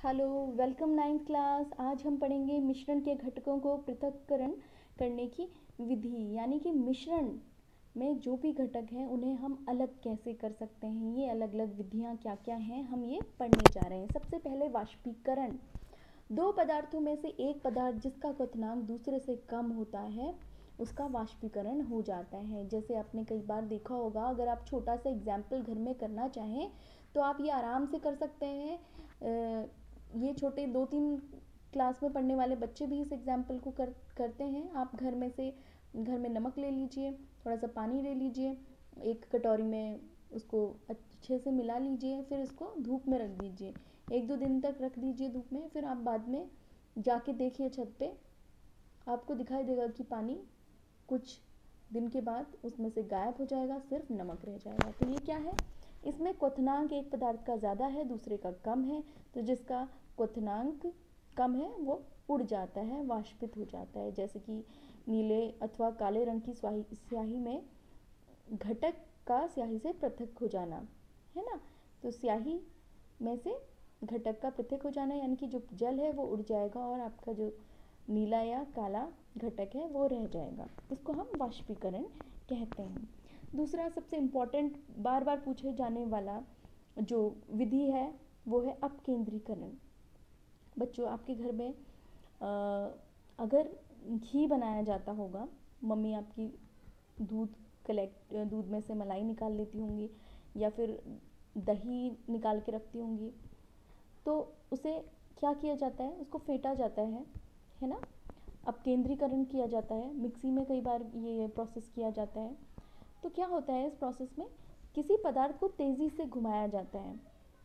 Hello, welcome ninth class. आज हम पढ़ेंगे मिश्रण के घटकों को पृथक्करण करने की विधि, यानी कि मिश्रण में जो भी घटक हैं उन्हें हम अलग कैसे कर सकते हैं। ये अलग अलग विधियाँ क्या क्या हैं हम ये पढ़ने जा रहे हैं। सबसे पहले वाष्पीकरण। दो पदार्थों में से एक पदार्थ जिसका क्वथनांक दूसरे से कम होता है उसका वाष्पीकरण हो जाता है। जैसे आपने कई बार देखा होगा, अगर आप छोटा सा एग्जाम्पल घर में करना चाहें तो आप ये आराम से कर सकते हैं। ये छोटे 2-3 क्लास में पढ़ने वाले बच्चे भी इस एग्जाम्पल को करते हैं। आप घर में नमक ले लीजिए, थोड़ा सा पानी ले लीजिए, एक कटोरी में उसको अच्छे से मिला लीजिए, फिर इसको धूप में रख दीजिए। 1-2 दिन तक रख दीजिए धूप में। फिर आप बाद में जाके देखिए छत पे, आपको दिखाई देगा कि पानी कुछ दिन के बाद उसमें से गायब हो जाएगा, सिर्फ नमक रह जाएगा। तो ये क्या है, इसमें क्वथनांक एक पदार्थ का ज़्यादा है, दूसरे का कम है, तो जिसका क्वथनांक कम है वो उड़ जाता है, वाष्पित हो जाता है। जैसे कि नीले अथवा काले रंग की स्याही में घटक का स्याही से पृथक हो जाना है ना। तो स्याही में से घटक का पृथक हो जाना, यानी कि जो जल है वो उड़ जाएगा और आपका जो नीला या काला घटक है वो रह जाएगा। इसको हम वाष्पीकरण कहते हैं। दूसरा सबसे इम्पॉर्टेंट, बार बार पूछे जाने वाला जो विधि है वो है अपकेंद्रीकरण। बच्चों, आपके घर में अगर घी बनाया जाता होगा, मम्मी आपकी दूध में से मलाई निकाल लेती होंगी या फिर दही निकाल के रखती होंगी, तो उसे क्या किया जाता है, उसको फेंटा जाता है ना। अपकेंद्रीकरण किया जाता है। मिक्सी में कई बार ये प्रोसेस किया जाता है। तो क्या होता है, इस प्रोसेस में किसी पदार्थ को तेज़ी से घुमाया जाता है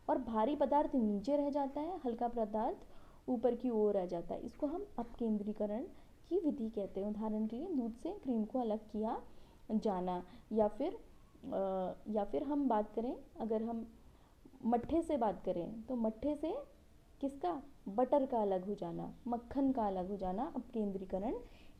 और भारी पदार्थ नीचे रह जाता है, हल्का पदार्थ ऊपर की ओर आ जाता है। इसको हम अपकेंद्रीकरण की विधि कहते हैं। उदाहरण के लिए दूध से क्रीम को अलग किया जाना, या फिर हम बात करें, अगर हम मट्ठे से बात करें तो मट्ठे से किसका, बटर का अलग हो जाना, मक्खन का अलग हो जाना अपकेंद्रीकरण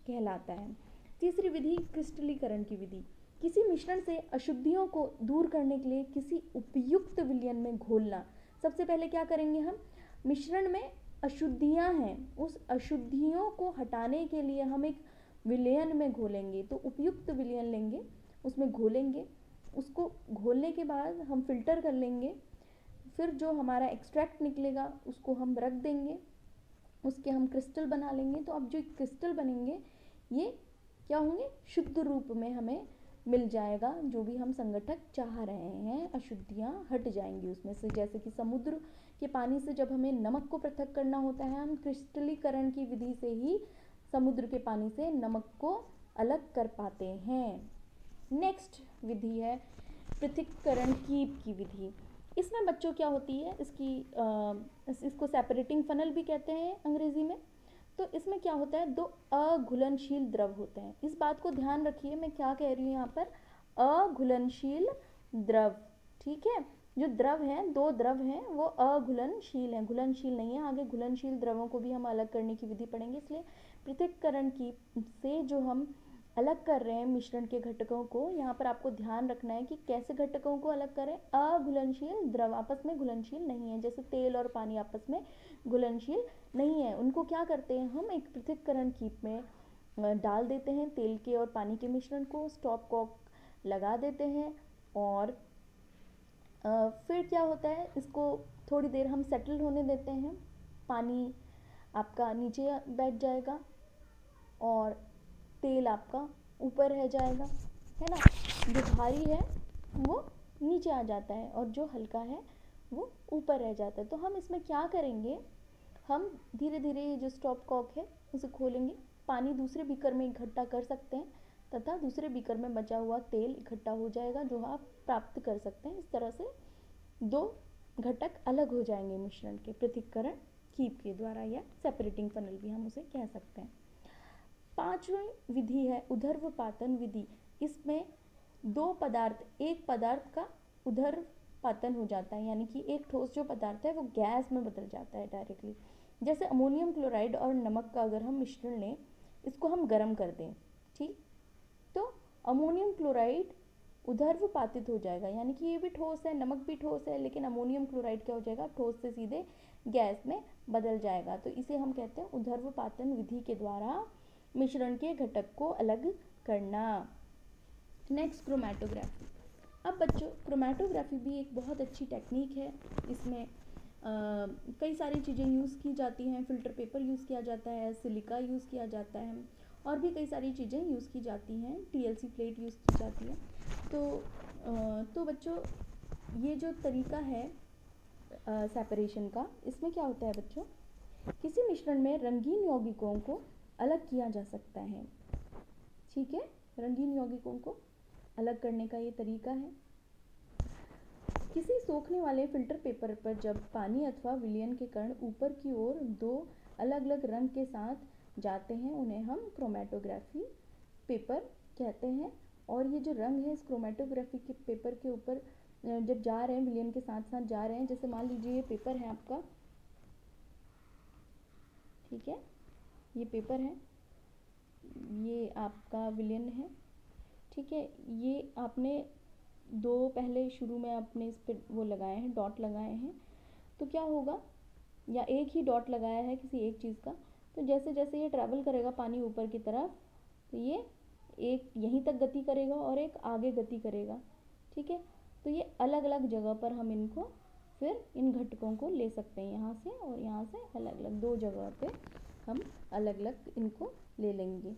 कहलाता है। तीसरी विधि क्रिस्टलीकरण की विधि। किसी मिश्रण से अशुद्धियों को दूर करने के लिए किसी उपयुक्त विलयन में घोलना। सबसे पहले क्या करेंगे हम, मिश्रण में अशुद्धियां हैं, उस अशुद्धियों को हटाने के लिए हम एक विलयन में घोलेंगे। तो उपयुक्त विलयन लेंगे, उसमें घोलेंगे, उसको घोलने के बाद हम फिल्टर कर लेंगे। फिर जो हमारा एक्सट्रैक्ट निकलेगा उसको हम रख देंगे, उसके हम क्रिस्टल बना लेंगे। तो अब जो क्रिस्टल बनेंगे ये क्या होंगे, शुद्ध रूप में हमें मिल जाएगा। जो भी हम संगठक चाह रहे हैं, अशुद्धियाँ हट जाएंगी उसमें से। जैसे कि समुद्र के पानी से जब हमें नमक को पृथक करना होता है, हम क्रिस्टलीकरण की विधि से ही समुद्र के पानी से नमक को अलग कर पाते हैं। नेक्स्ट विधि है पृथक्करण की विधि। इसमें बच्चों क्या होती है, इसको सेपरेटिंग फनल भी कहते हैं अंग्रेजी में। तो इसमें क्या होता है, दो अघुलनशील द्रव होते हैं। इस बात को ध्यान रखिए, मैं क्या कह रही हूँ यहाँ पर, अघुलनशील द्रव, ठीक है। जो द्रव हैं, दो द्रव हैं, वो अघुलनशील हैं, घुलनशील नहीं है। आगे घुलनशील द्रवों को भी हम अलग करने की विधि पढ़ेंगे। इसलिए पृथक्करण की से जो हम अलग कर रहे हैं मिश्रण के घटकों को, यहाँ पर आपको ध्यान रखना है कि कैसे घटकों को अलग करें। अघुलनशील द्रव आपस में घुलनशील नहीं है, जैसे तेल और पानी आपस में घुलनशील नहीं है। उनको क्या करते हैं, हम एक पृथक्करण कीप में डाल देते हैं तेल के और पानी के मिश्रण को, स्टॉप कॉक लगा देते हैं और फिर क्या होता है, इसको थोड़ी देर हम सेटल होने देते हैं। पानी आपका नीचे बैठ जाएगा और तेल आपका ऊपर रह जाएगा, है ना। जो भारी है वो नीचे आ जाता है और जो हल्का है वो ऊपर रह जाता है। तो हम इसमें क्या करेंगे, हम धीरे धीरे ये जो स्टॉप कॉक है उसे खोलेंगे, पानी दूसरे बीकर में इकट्ठा कर सकते हैं तथा दूसरे बीकर में बचा हुआ तेल इकट्ठा हो जाएगा जो आप प्राप्त कर सकते हैं। इस तरह से दो घटक अलग हो जाएंगे मिश्रण के पृथक्करण कीप के द्वारा, या सेपरेटिंग फनल भी हम उसे कह सकते हैं। पांचवी विधि है ऊर्ध्वपातन विधि। इसमें एक पदार्थ का ऊर्ध्वपातन हो जाता है, यानी कि एक ठोस जो पदार्थ है वो गैस में बदल जाता है डायरेक्टली। जैसे अमोनियम क्लोराइड और नमक का अगर हम मिश्रण लें, इसको हम गर्म कर दें, ठीक, तो अमोनियम क्लोराइड उधर्वपातित हो जाएगा, यानी कि ये भी ठोस है, नमक भी ठोस है, लेकिन अमोनियम क्लोराइड क्या हो जाएगा, ठोस से सीधे गैस में बदल जाएगा। तो इसे हम कहते हैं उधर्वपातन विधि के द्वारा मिश्रण के घटक को अलग करना। Next chromatography. अब बच्चों क्रोमैटोग्राफी भी एक बहुत अच्छी टेक्निक है। इसमें कई सारी चीज़ें यूज़ की जाती हैं, फ़िल्टर पेपर यूज़ किया जाता है, सिलिका यूज़ किया जाता है, और भी कई सारी चीज़ें यूज़ की जाती हैं, TLC प्लेट यूज़ की जाती है। तो बच्चों ये जो तरीका है सेपरेशन का, इसमें क्या होता है बच्चों, किसी मिश्रण में रंगीन यौगिकों को अलग किया जा सकता है। ठीक है, रंगीन यौगिकों को अलग करने का ये तरीका है। किसी सोखने वाले फिल्टर पेपर पर जब पानी अथवा विलयन के कण ऊपर की ओर दो अलग अलग रंग के साथ जाते हैं, उन्हें हम क्रोमैटोग्राफी पेपर कहते हैं। और ये जो रंग है इस क्रोमैटोग्राफी के पेपर के ऊपर जब जा रहे हैं, विलयन के साथ साथ जा रहे हैं, जैसे मान लीजिए ये पेपर है आपका, ठीक है, ये पेपर है, ये आपका विलयन है, ठीक है, ये आपने दो पहले शुरू में आपने इस पर वो लगाए हैं, डॉट लगाए हैं, तो क्या होगा, या एक ही डॉट लगाया है किसी एक चीज़ का, तो जैसे जैसे ये ट्रैवल करेगा पानी ऊपर की तरफ, तो ये एक यहीं तक गति करेगा और एक आगे गति करेगा। ठीक है, तो ये अलग अलग जगह पर हम इनको फिर इन घटकों को ले सकते हैं, यहाँ से और यहाँ से अलग अलग दो जगह पे हम अलग अलग इनको ले लेंगे।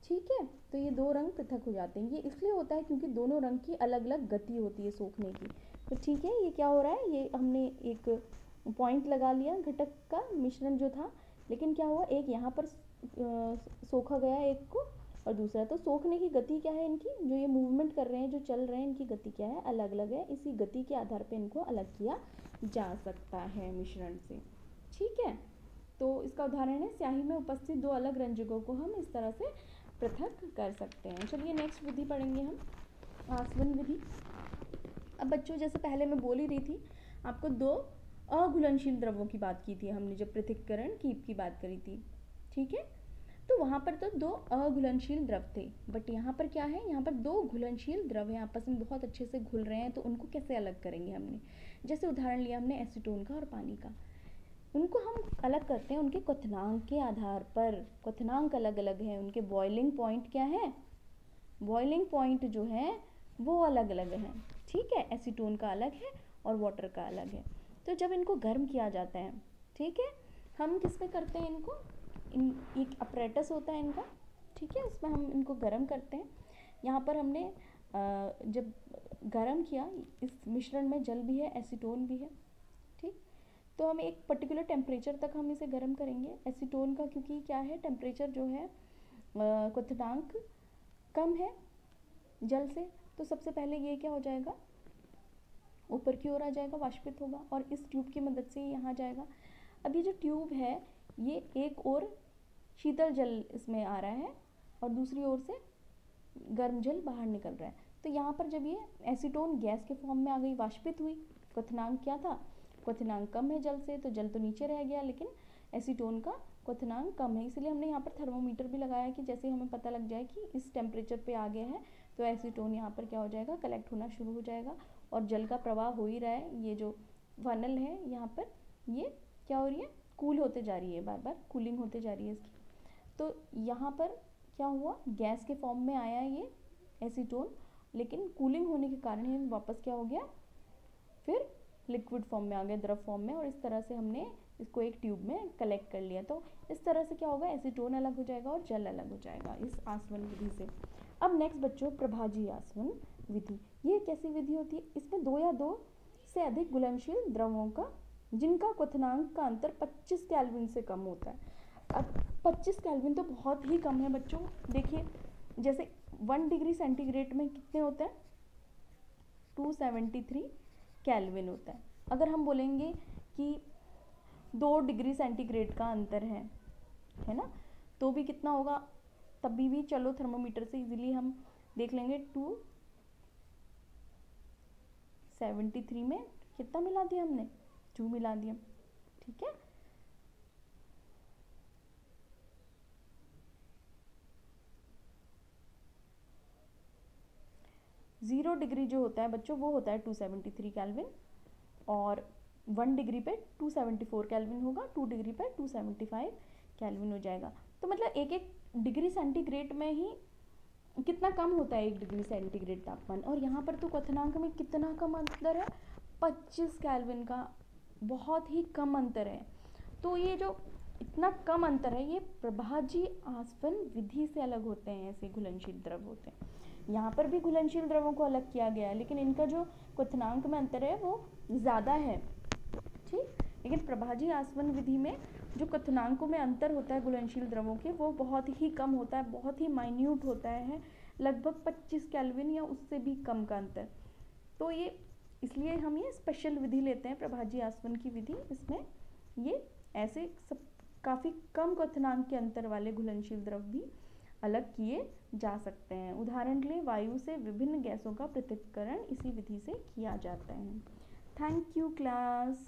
ठीक है, तो ये दो रंग पृथक हो जाते हैं। ये इसलिए होता है क्योंकि दोनों रंग की अलग अलग गति होती है सोखने की। तो ठीक है, ये क्या हो रहा है, ये हमने एक पॉइंट लगा लिया घटक का मिश्रण जो था, लेकिन क्या हुआ, एक यहाँ पर सोखा गया एक को, और दूसरा, तो सोखने की गति क्या है इनकी, जो ये मूवमेंट कर रहे हैं, जो चल रहे हैं, इनकी गति क्या है, अलग अलग है। इसी गति के आधार पर इनको अलग किया जा सकता है मिश्रण से। ठीक है, तो इसका उदाहरण है, स्याही में उपस्थित दो अलग रंजकों को हम इस तरह से पृथक कर सकते हैं। चलिए नेक्स्ट विधि पढ़ेंगे हम, आसवन विधि। अब बच्चों जैसे पहले मैं बोल ही रही थी आपको, दो अघुलनशील द्रवों की बात की थी हमने जब पृथक्करण की बात करी थी। ठीक है, तो वहाँ पर तो दो अघुलनशील द्रव थे, बट यहाँ पर क्या है, यहाँ पर दो घुलनशील द्रव हैं, आपस में बहुत अच्छे से घुल रहे हैं, तो उनको कैसे अलग करेंगे हमने। जैसे उदाहरण लिया हमने एसीटोन का और पानी का, उनको हम अलग करते हैं उनके क्वथनांक के आधार पर। क्वथनांक अलग अलग हैं, उनके बॉइलिंग पॉइंट क्या है, बॉइलिंग पॉइंट जो है वो अलग अलग हैं। ठीक है, एसीटोन का अलग है और वाटर का अलग है। तो जब इनको गर्म किया जाता है, ठीक है, हम किस में करते हैं इनको, एक अपरेटस होता है इनका, ठीक है, उसमें हम इनको गर्म करते हैं। यहाँ पर हमने जब गर्म किया, इस मिश्रण में जल भी है, एसीटोन भी है, ठीक, तो हम एक पर्टिकुलर टेम्परेचर तक हम इसे गर्म करेंगे एसीटोन का, क्योंकि क्या है, टेम्परेचर जो है क्वथनांक कम है जल से, तो सबसे पहले ये क्या हो जाएगा, ऊपर की ओर आ जाएगा, वाष्पित होगा, और इस ट्यूब की मदद से यहाँ जाएगा। अब ये जो ट्यूब है, ये एक ओर शीतल जल इसमें आ रहा है और दूसरी ओर से गर्म जल बाहर निकल रहा है। तो यहाँ पर जब ये एसीटोन गैस के फॉर्म में आ गई, वाष्पित हुई, क्वथनांक क्या था, क्वथनांक कम है जल से, तो जल तो नीचे रह गया, लेकिन एसीटोन का क्वथनांक कम है, इसलिए हमने यहाँ पर थर्मोमीटर भी लगाया कि जैसे हमें पता लग जाए कि इस टेम्परेचर पे आ गया है, तो एसीटोन यहाँ पर क्या हो जाएगा, कलेक्ट होना शुरू हो जाएगा, और जल का प्रवाह हो ही रहा है। ये जो फनल है यहाँ पर, ये क्या हो रही है, कूल होते जा रही है, बार बार कूलिंग होते जा रही है इसकी। तो यहाँ पर क्या हुआ, गैस के फॉर्म में आया ये एसीटोन, लेकिन कूलिंग होने के कारण ये वापस क्या हो गया, फिर लिक्विड फॉर्म में आ गया, द्रव फॉर्म में, और इस तरह से हमने इसको एक ट्यूब में कलेक्ट कर लिया। तो इस तरह से क्या होगा, एसीटोन अलग हो जाएगा और जल अलग हो जाएगा इस आसवन विधि से। अब नेक्स्ट बच्चों, प्रभाजी आसवन विधि। ये कैसी विधि होती है, इसमें दो या दो से अधिक घुलनशील द्रवों का, जिनका क्वथनांक का अंतर 25 केल्विन से कम होता है। अब 25 केल्विन तो बहुत ही कम है बच्चों। देखिए जैसे 1 डिग्री सेंटीग्रेड में कितने होते हैं, 273 केल्विन होता है। अगर हम बोलेंगे कि 2 डिग्री सेंटीग्रेड का अंतर है ना, तो भी कितना होगा, तभी भी चलो थर्मोमीटर से इजीली हम देख लेंगे, 273 में कितना मिला दिया हमने, 2 मिला दिया। ठीक है, 0 डिग्री जो होता है बच्चों वो होता है 273 केल्विन, और 1 डिग्री पे 274 केल्विन होगा, 2 डिग्री पे 275 केल्विन हो जाएगा। तो मतलब एक एक डिग्री सेंटीग्रेड में ही कितना कम होता है 1 डिग्री सेंटीग्रेड तापमान। और यहाँ पर तो क्वथनांक में कितना कम अंतर है, 25 केल्विन का, बहुत ही कम अंतर है। तो ये जो इतना कम अंतर है ये प्रभाजी आसवन विधि से अलग होते हैं, ऐसे घुलनशील द्रव होते हैं। यहाँ पर भी घुलनशील द्रवों को अलग किया गया है, लेकिन इनका जो क्वथनांक में अंतर है वो ज़्यादा है, ठीक। लेकिन प्रभाजी आसवन विधि में जो क्वथनांकों में अंतर होता है घुलनशील द्रवों के, वो बहुत ही कम होता है, बहुत ही माइन्यूट होता है, लगभग 25 केल्विन या उससे भी कम का अंतर। तो ये इसलिए हम ये स्पेशल विधि लेते हैं, प्रभाजी आसवन की विधि। इसमें ये ऐसे सब काफ़ी कम क्वथनांक के अंतर वाले घुलनशील द्रव भी अलग किए जा सकते हैं। उदाहरण के लिए वायु से विभिन्न गैसों का पृथक्करण इसी विधि से किया जाता है। Thank you class.